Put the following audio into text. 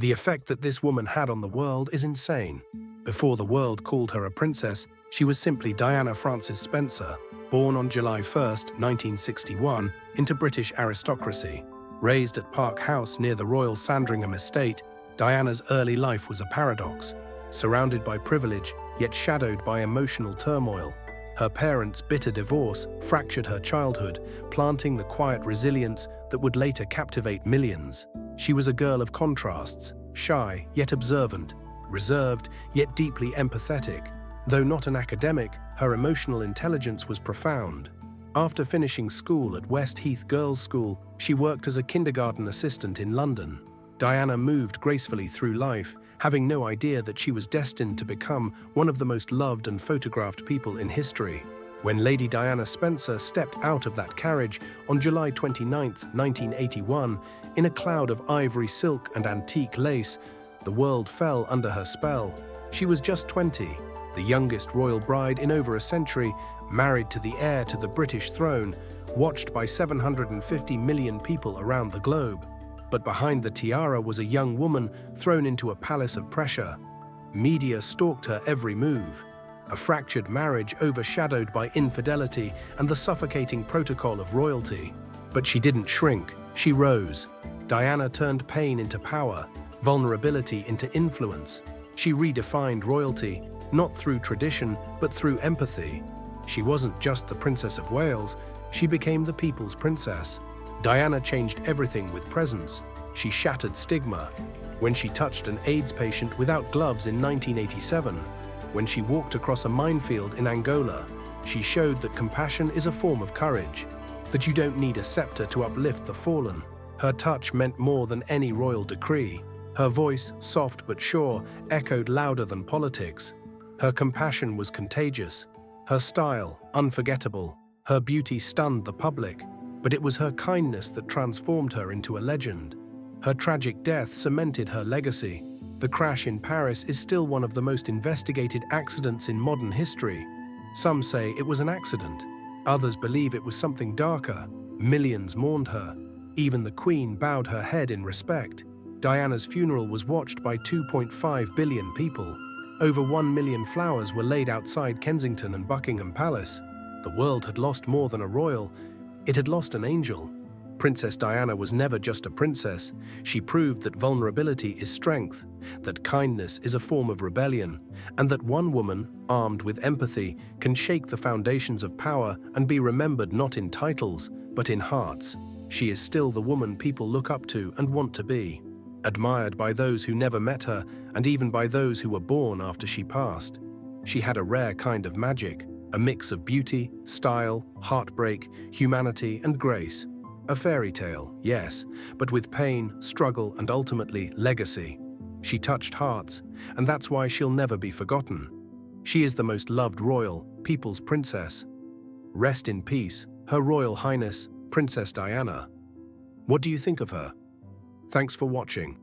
The effect that this woman had on the world is insane. Before the world called her a princess, she was simply Diana Frances Spencer, born on July 1, 1961, into British aristocracy. Raised at Park House near the Royal Sandringham estate, Diana's early life was a paradox. Surrounded by privilege, yet shadowed by emotional turmoil. Her parents' bitter divorce fractured her childhood, planting the quiet resilience that would later captivate millions. She was a girl of contrasts, shy yet observant, reserved yet deeply empathetic. Though not an academic, her emotional intelligence was profound. After finishing school at West Heath Girls' School, she worked as a kindergarten assistant in London. Diana moved gracefully through life, having no idea that she was destined to become one of the most loved and photographed people in history. When Lady Diana Spencer stepped out of that carriage on July 29, 1981, in a cloud of ivory silk and antique lace, the world fell under her spell. She was just 20, the youngest royal bride in over a century, married to the heir to the British throne, watched by 750 million people around the globe. But behind the tiara was a young woman thrown into a palace of pressure. Media stalked her every move. A fractured marriage overshadowed by infidelity and the suffocating protocol of royalty. But she didn't shrink, she rose. Diana turned pain into power, vulnerability into influence. She redefined royalty, not through tradition, but through empathy. She wasn't just the Princess of Wales, she became the people's princess. Diana changed everything with presence. She shattered stigma. When she touched an AIDS patient without gloves in 1987, when she walked across a minefield in Angola, she showed that compassion is a form of courage, that you don't need a scepter to uplift the fallen. Her touch meant more than any royal decree. Her voice, soft but sure, echoed louder than politics. Her compassion was contagious. Her style, unforgettable. Her beauty stunned the public. But it was her kindness that transformed her into a legend. Her tragic death cemented her legacy. The crash in Paris is still one of the most investigated accidents in modern history. Some say it was an accident. Others believe it was something darker. Millions mourned her. Even the Queen bowed her head in respect. Diana's funeral was watched by 2.5 billion people. Over 1 million flowers were laid outside Kensington and Buckingham Palace. The world had lost more than a royal. It had lost an angel. Princess Diana was never just a princess. She proved that vulnerability is strength, that kindness is a form of rebellion, and that one woman, armed with empathy, can shake the foundations of power and be remembered not in titles, but in hearts. She is still the woman people look up to and want to be, admired by those who never met her and even by those who were born after she passed. She had a rare kind of magic, a mix of beauty, style, heartbreak, humanity, and grace. A fairy tale, yes, but with pain, struggle, and ultimately legacy. She touched hearts, and that's why she'll never be forgotten. She is the most loved royal, people's princess. Rest in peace, Her Royal Highness, Princess Diana. What do you think of her? Thanks for watching.